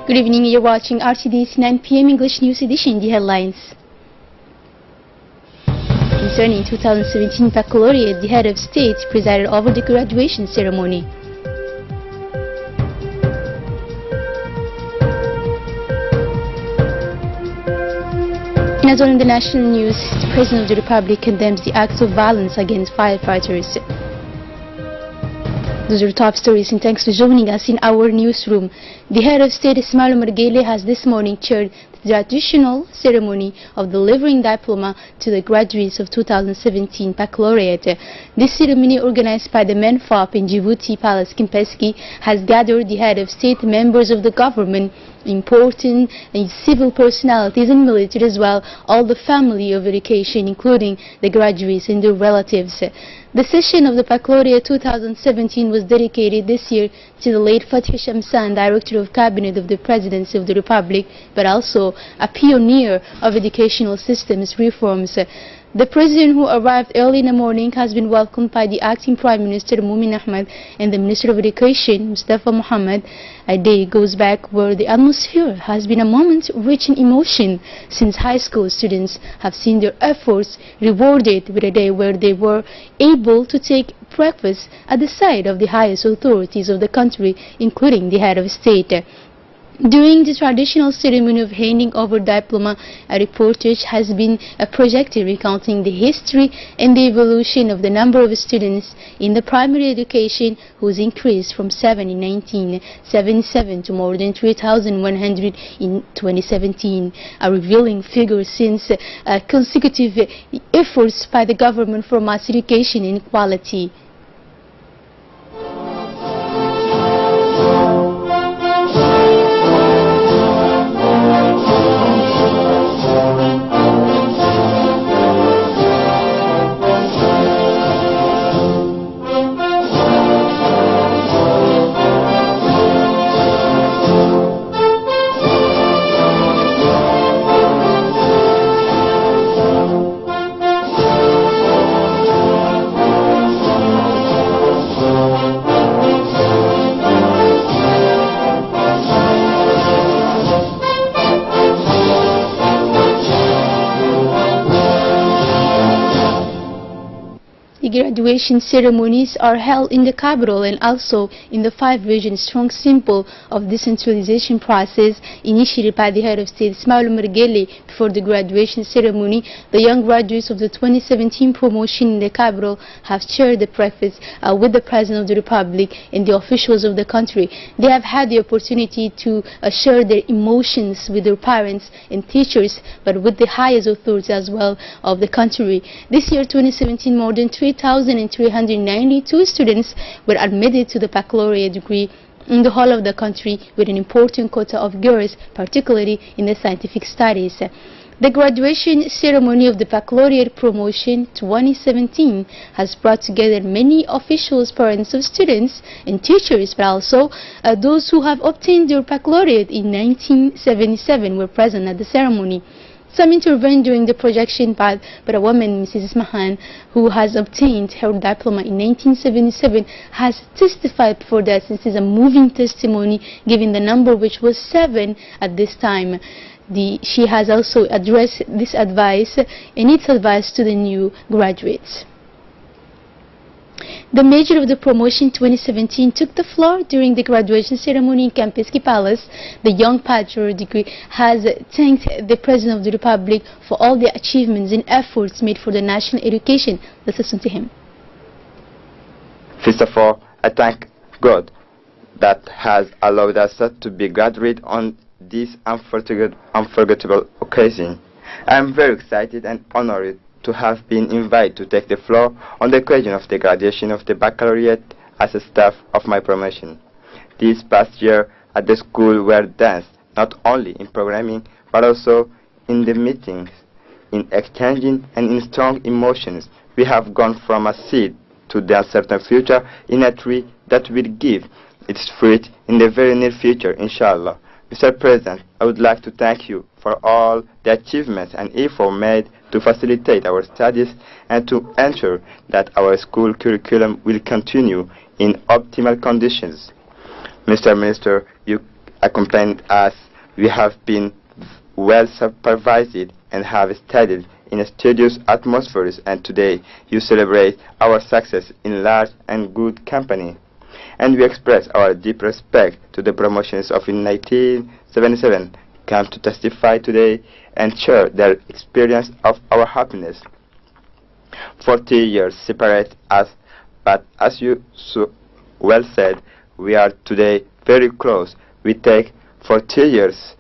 Good evening, you're watching RTD's 9 p.m. English News Edition. The headlines. Concerning 2017 baccalaureate, the head of state presided over the graduation ceremony. And as well in the national news, the President of the Republic condemns the acts of violence against firefighters. Those are the top stories, and thanks for joining us in our newsroom. The head of state, Ismail Omar Guelleh, has this morning chaired the traditional ceremony of delivering diploma to the graduates of 2017 baccalaureate. This ceremony, organized by the MENFOP in Djibouti Palace Kimpeski, has gathered the head of state, members of the government, important civil personalities and military as well, all the family of education, including the graduates and their relatives. The session of the Baccalaureate 2017 was dedicated this year to the late Fatih Shamsan, Director of Cabinet of the Presidency of the Republic, but also a pioneer of educational systems reforms. The President, who arrived early in the morning, has been welcomed by the Acting Prime Minister Mumin Ahmed and the Minister of Education Mustafa Mohammed. A day goes back where the atmosphere has been a moment rich in emotion, since high school students have seen their efforts rewarded with a day where they were able to take breakfast at the side of the highest authorities of the country, including the head of state. During the traditional ceremony of handing over diploma, a reportage has been projected recounting the history and the evolution of the number of students in the primary education, who's increased from 7 in 1977 to more than 3,100 in 2017, a revealing figure since consecutive efforts by the government for mass education and equality. The graduation ceremonies are held in the capital and also in the 5 regions, strong symbol of decentralization process initiated by the head of state Ismail Omar Guelleh. Before the graduation ceremony, the young graduates of the 2017 promotion in the capital have shared the breakfast with the President of the Republic and the officials of the country. They have had the opportunity to share their emotions with their parents and teachers, but with the highest authorities as well of the country. This year, 2017, more than 3,392 students were admitted to the baccalaureate degree in the whole of the country, with an important quota of girls, particularly in the scientific studies. The graduation ceremony of the baccalaureate promotion 2017 has brought together many officials, parents of students and teachers, but also those who have obtained their baccalaureate in 1977 were present at the ceremony. Some intervened during the projection, but a woman, Mrs. Ismahan, who has obtained her diploma in 1977, has testified for that. This is a moving testimony, given the number which was 7 at this time. She has also addressed this advice and its advice to the new graduates. The mayor of the promotion 2017 took the floor during the graduation ceremony in Kimpeski Palace. The young patriot degree has thanked the President of the Republic for all the achievements and efforts made for the national education. Let's listen to him. First of all, I thank God that has allowed us to be graduate on this unforgettable occasion. I am very excited and honored to have been invited to take the floor on the occasion of the graduation of the baccalaureate as a staff of my promotion. This past year at the school were danced not only in programming but also in the meetings, in exchanging and in strong emotions. We have gone from a seed to the uncertain future in a tree that will give its fruit in the very near future, inshallah. Mr. President, I would like to thank you for all the achievements and effort made to facilitate our studies and to ensure that our school curriculum will continue in optimal conditions. Mr. Minister, you accompanied us. We have been well supervised and have studied in studious atmospheres, and today you celebrate our success in large and good company. And we express our deep respect to the promotions of in 1977 come to testify today and share their experience of our happiness. 40 years separate us, but as you so well said, we are today very close. We take 40 years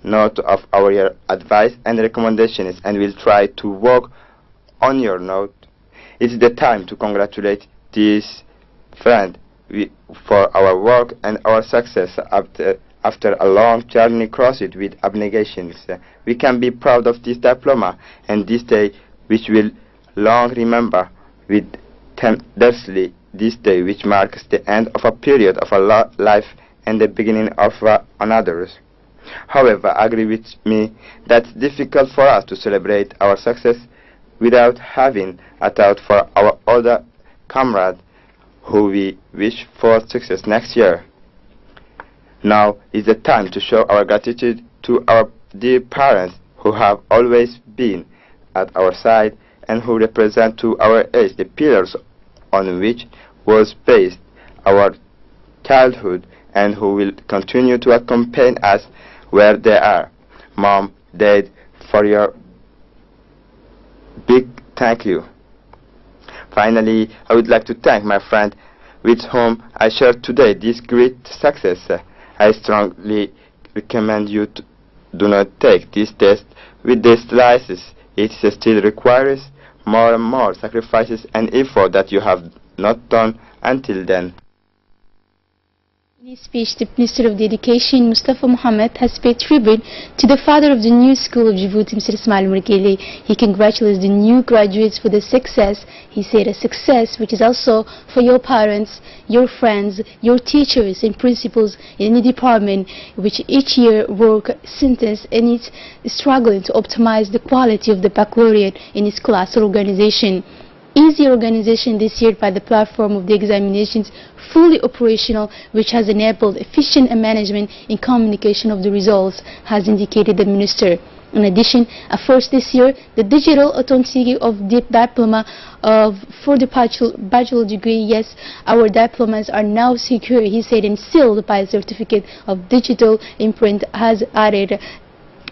note of our advice and recommendations, and will try to work on your note. It's the time to congratulate this friend for our work and our success after a long journey crossed with abnegations. We can be proud of this diploma and this day, which will long remember with tenderly, this day which marks the end of a period of a life and the beginning of another's. However, agree with me that it's difficult for us to celebrate our success without having a thought for our other comrades who we wish for success next year. Now is the time to show our gratitude to our dear parents who have always been at our side and who represent to our age the pillars on which was based our childhood, and who will continue to accompany us where they are. Mom, Dad, for your big thank you. Finally, I would like to thank my friend with whom I share today this great success. I strongly recommend you to do not take this test with the slices. It still requires more and more sacrifices and effort that you have not done until then. In his speech, the Minister of Education, Mustafa Mohammed, has paid tribute to the father of the new school of Djibouti, Mr. Ismail Mergele. He congratulates the new graduates for the success. He said a success which is also for your parents, your friends, your teachers and principals in any department which each year work sentence and is struggling to optimize the quality of the baccalaureate in its class or organization. Easy organization this year by the platform of the examinations, fully operational, which has enabled efficient management in communication of the results, has indicated the minister. In addition, at first this year, the digital authenticity of the diploma for the bachelor degree, yes, our diplomas are now secure, he said, and sealed by a certificate of digital imprint, has added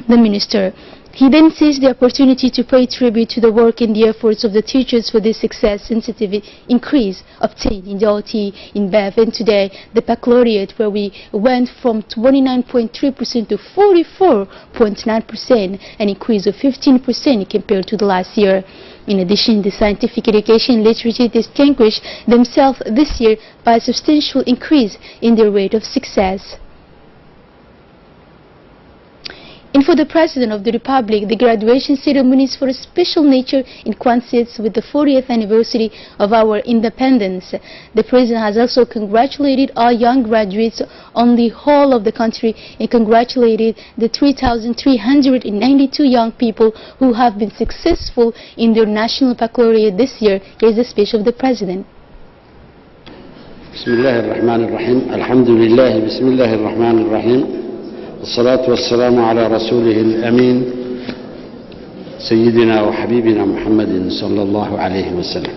the minister. He then seized the opportunity to pay tribute to the work and the efforts of the teachers for this success-sensitive increase obtained in the OT, in BEV, and today the baccalaureate, where we went from 29.3% to 44.9%, an increase of 15% compared to the last year. In addition, the scientific education and literature distinguished themselves this year by a substantial increase in their rate of success. And for the President of the Republic, the graduation ceremonies for a special nature in coincidence with the 40th anniversary of our independence. The President has also congratulated all young graduates on the whole of the country and congratulated the 3,392 young people who have been successful in their national baccalaureate this year. Here's the speech of the President. Bismillahirrahmanirrahim. Alhamdulillah. Bismillahirrahmanirrahim. الصلاة والسلام على رسوله الأمين سيدنا وحبيبنا محمد صلى الله عليه وسلم.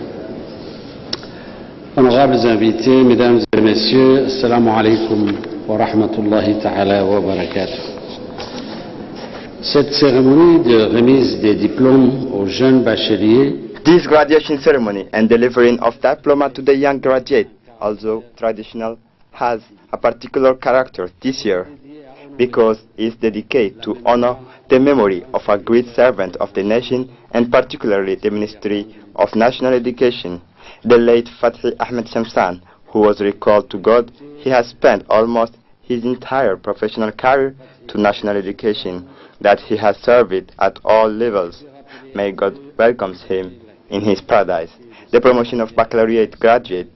Honorables invités, mesdames et messieurs, assalamu alaikum wa rahmatullahi ta'ala wa barakatuh. Cette cérémonie de remise des diplômes aux jeunes bacheliers, This graduation ceremony and delivering of diploma to the young graduate, although traditional, has a particular character this year, because it is dedicated to honor the memory of a great servant of the nation, and particularly the Ministry of National Education, the late Fathi Ahmed Shamsan, who was recalled to God. He has spent almost his entire professional career to national education, that he has served at all levels. May God welcome him in his paradise. The promotion of baccalaureate graduate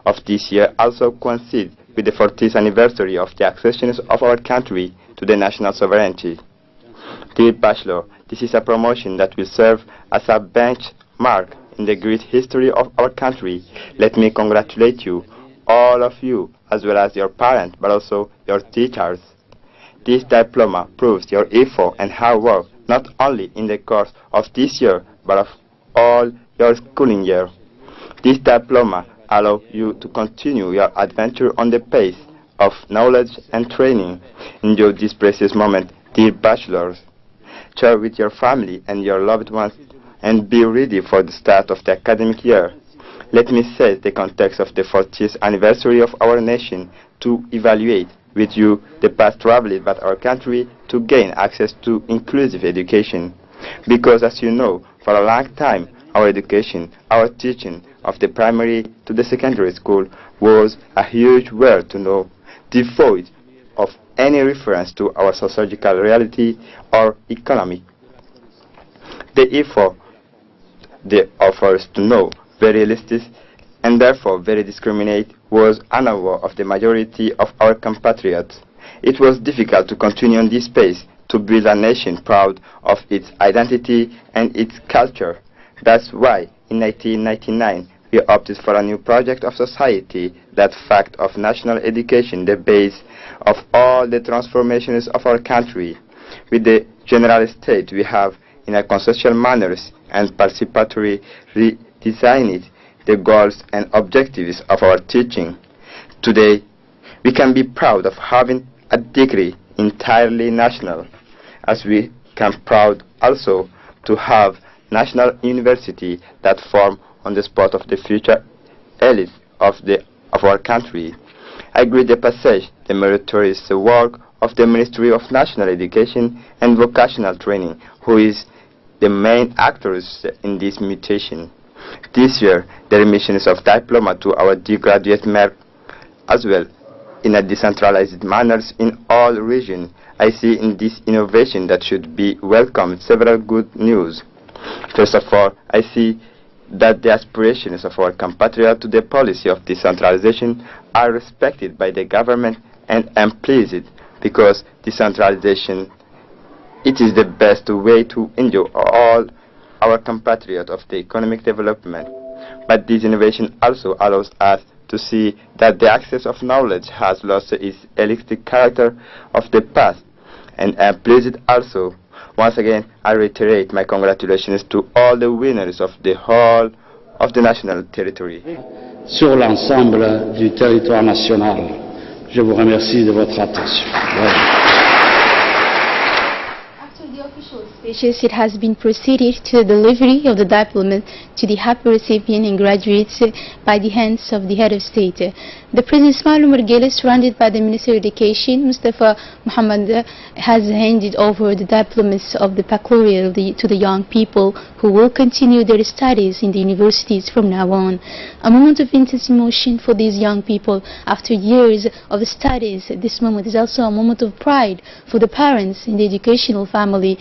of this year also coincides with the 40th anniversary of the accession of our country to the national sovereignty. Dear Bachelor, this is a promotion that will serve as a benchmark in the great history of our country. Let me congratulate you all of you, as well as your parents, but also your teachers. This diploma proves your effort and hard work, not only in the course of this year, but of all your schooling year. This diploma allows you to continue your adventure on the pace of knowledge and training. Enjoy this precious moment, dear bachelors. Share with your family and your loved ones, and be ready for the start of the academic year. Let me set the context of the 40th anniversary of our nation to evaluate with you the path traveled by our country to gain access to inclusive education. Because as you know, for a long time, our education, our teaching of the primary to the secondary school was a huge world to know, devoid of any reference to our sociological reality or economy. The effort they offer us to know very elitist and therefore very discriminate was unaware of the majority of our compatriots. It was difficult to continue on this pace to build a nation proud of its identity and its culture. That's why in 1999 we opted for a new project of society, that fact of national education, the base of all the transformations of our country. With the general state we have in a consensual manner and participatory redesigned the goals and objectives of our teaching. Today, we can be proud of having a degree entirely national, as we can proud also to have national university that form on the spot of the future elite of our country. I greet the passage, the meritorious work of the Ministry of National Education and Vocational Training, who is the main actors in this mutation. This year, the remissions of diploma to our dear graduate mark as well in a decentralized manner in all regions. I see in this innovation that should be welcomed several good news. First of all, I see that the aspirations of our compatriots to the policy of decentralization are respected by the government, and am pleased because decentralization, it is the best way to enjoy all our compatriots of the economic development. But this innovation also allows us to see that the access of knowledge has lost its elastic character of the past, and I am pleased also. Once again, I reiterate my congratulations to all the winners of the whole of the national territory. Sur l'ensemble du territoire national. Je vous remercie de votre attention. After the official speeches, it has been proceeded to the delivery of the diploma to the happy recipient and graduates by the hands of the head of state. The President Ismail Omar Guelleh, surrounded by the Minister of Education, Mustafa Mohammed, has handed over the diplomas of the baccalaureate to the young people who will continue their studies in the universities from now on. A moment of intense emotion for these young people after years of studies. This moment is also a moment of pride for the parents in the educational family.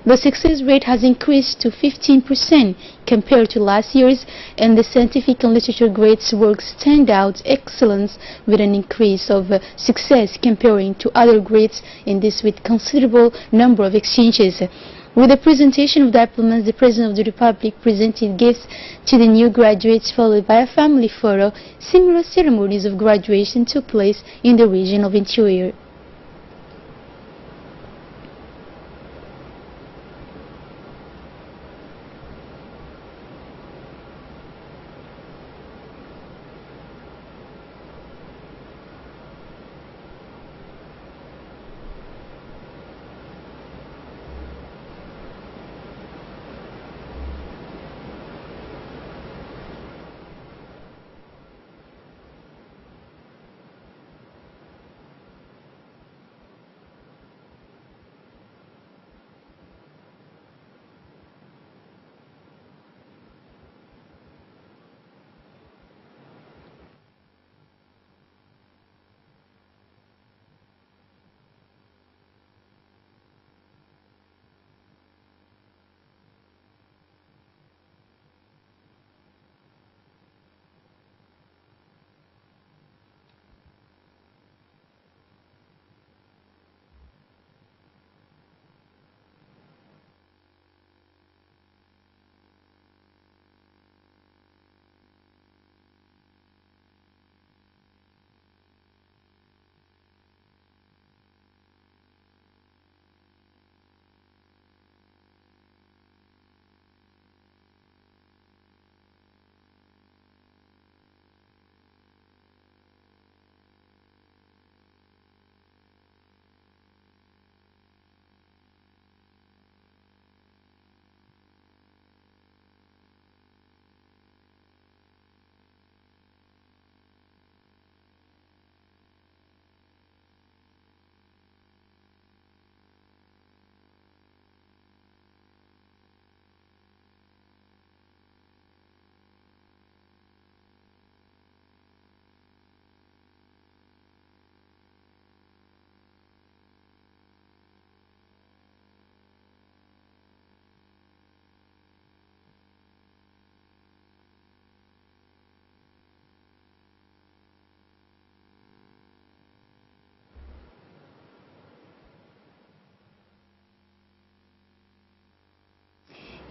The success rate has increased to 15% compared to last year's, and the scientific and literature grades work stand out excellence with an increase of success comparing to other grades, in this with considerable number of exchanges. With the presentation of diplomas, the President of the Republic presented gifts to the new graduates, followed by a family photo. Similar ceremonies of graduation took place in the region of Interior.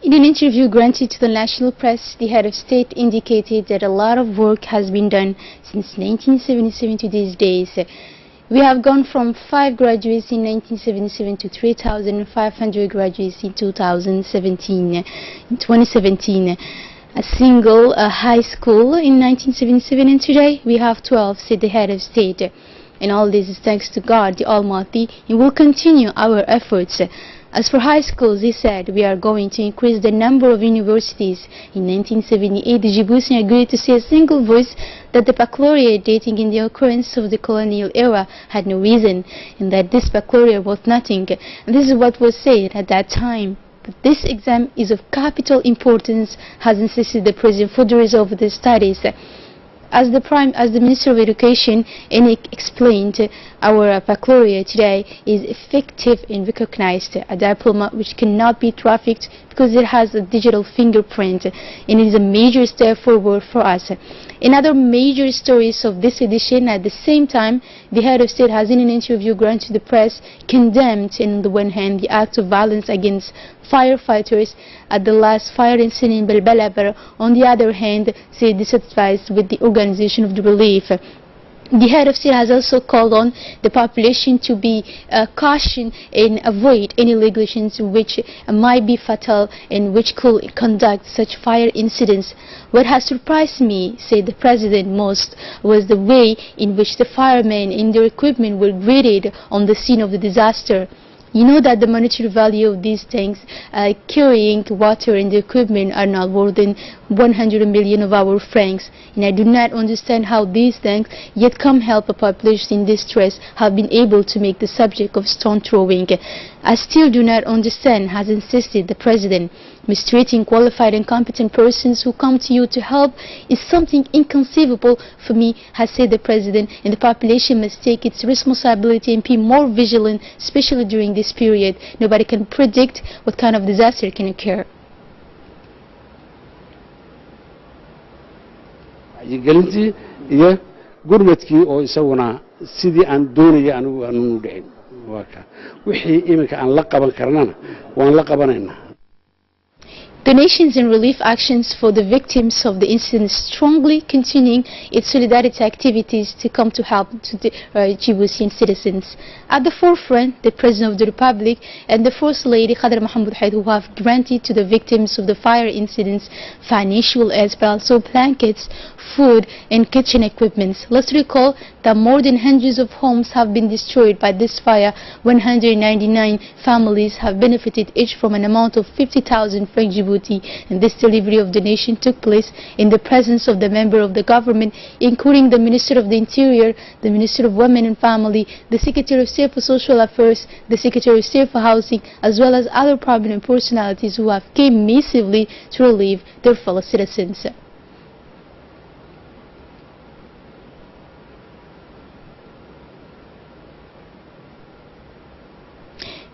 In an interview granted to the national press, the head of state indicated that a lot of work has been done since 1977 to these days. We have gone from 5 graduates in 1977 to 3,500 graduates in 2017. In 2017, a single high school in 1977, and today we have 12, said the head of state. And all this is thanks to God, the Almighty, and we'll continue our efforts. As for high schools, he said, we are going to increase the number of universities. In 1978, the Djiboutians agreed to say a single voice that the baccalaureate dating in the occurrence of the colonial era had no reason, and that this baccalaureate was nothing. And this is what was said at that time. But this exam is of capital importance, has insisted the President for the result of the studies. As the Minister of Education, explained, our baccalaureate today is effective and recognized, a diploma which cannot be trafficked because it has a digital fingerprint, and it is a major step forward for us. In other major stories of this edition, at the same time, the head of state has in an interview granted to the press condemned, on the one hand, the act of violence against firefighters at the last fire incident in Belbela, but on the other hand, said dissatisfied with the organization of the relief. The head of state has also called on the population to be cautious and avoid any negligence which might be fatal and which could conduct such fire incidents. What has surprised me, said the President, most was the way in which the firemen and their equipment were greeted on the scene of the disaster. You know that the monetary value of these tanks carrying water and the equipment are not more than 100 million of our francs, and I do not understand how these tanks, yet come help a population in distress, have been able to make the subject of stone throwing. I still do not understand, has insisted the President. Mistreating qualified and competent persons who come to you to help is something inconceivable for me, has said the President, and the population must take its responsibility and be more vigilant, especially during this period. Nobody can predict what kind of disaster can occur. gelintii iyo gurmadkii oo isaguna sidii aan doonayay aanu dhicin waa ka wixii iminka aan la qaban karnana waan la qabanaynaa. Donations and relief actions for the victims of the incident strongly continuing its solidarity activities to come to help to the Djiboutian citizens. At the forefront, the President of the Republic and the First Lady Khadra Mohamed Haid, who have granted to the victims of the fire incidents financial aid, but also blankets, food and kitchen equipments. Let's recall that more than hundreds of homes have been destroyed by this fire. 199 families have benefited each from an amount of 50,000 francs Djibouti, and this delivery of donation took place in the presence of the member of the government, including the Minister of the Interior, the Minister of Women and Family, the Secretary of State for Social Affairs, the Secretary of State for Housing, as well as other prominent personalities who have came massively to relieve their fellow citizens.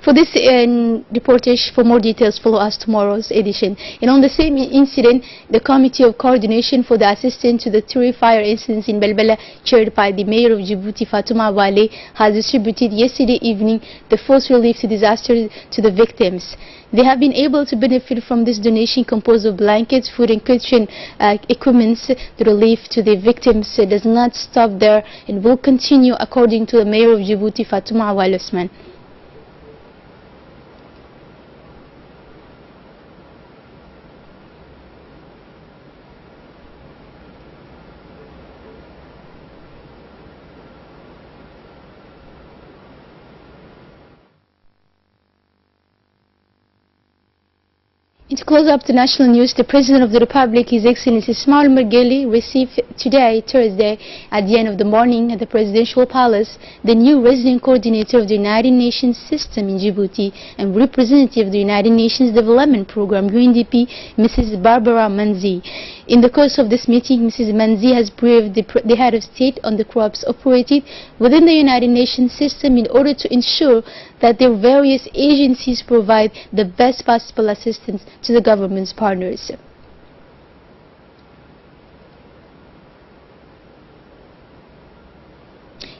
For this reportage, for more details, follow us tomorrow's edition. And on the same incident, the Committee of Coordination for the Assistance to the 3 fire incidents in Belbela, chaired by the Mayor of Djibouti, Fatouma Wale, has distributed yesterday evening the first relief to disaster to the victims. They have been able to benefit from this donation composed of blankets, food and kitchen equipments. The relief to the victims does not stop there and will continue, according to the Mayor of Djibouti, Fatouma Wale Osman. To close up the national news, the President of the Republic, His Excellency Ismail Mergeli, received today, Thursday, at the end of the morning at the Presidential Palace, the new resident coordinator of the United Nations system in Djibouti and representative of the United Nations Development Program, UNDP, Mrs. Barbara Manzi. In the course of this meeting, Mrs. Manzi has briefed the head of state on the crops operated within the United Nations system in order to ensure that their various agencies provide the best possible assistance to the government's partners.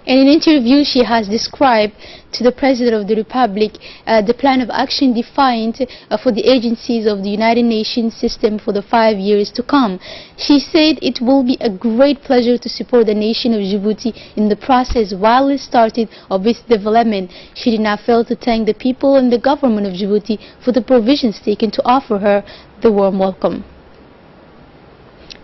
In an interview, she has described to the President of the Republic the plan of action defined for the agencies of the United Nations system for the 5 years to come. She said it will be a great pleasure to support the nation of Djibouti in the process while it started of its development. She did not fail to thank the people and the government of Djibouti for the provisions taken to offer her the warm welcome.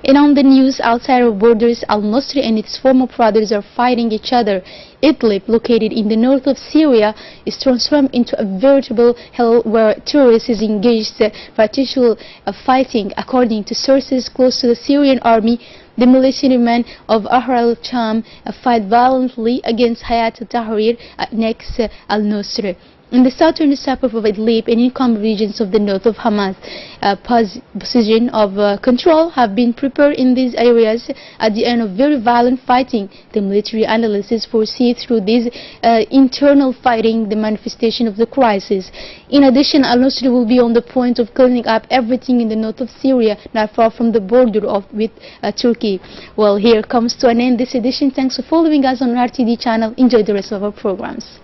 And on the news outside our borders, al-Nusra and its former brothers are fighting each other. Idlib, located in the north of Syria, is transformed into a veritable hell where terrorists is engaged partial fighting. According to sources close to the Syrian army, the militiamen of Ahrar al-Sham fight violently against Hayat al-Tahrir next al-Nusra. In the southern suburb of Idlib and income regions of the north of Hamas, position of control have been prepared in these areas at the end of very violent fighting. The military analysts foresee through this internal fighting the manifestation of the crisis. In addition, al-Nusra will be on the point of cleaning up everything in the north of Syria, not far from the border with Turkey. Well, here comes to an end this edition. Thanks for following us on RTD channel. Enjoy the rest of our programs.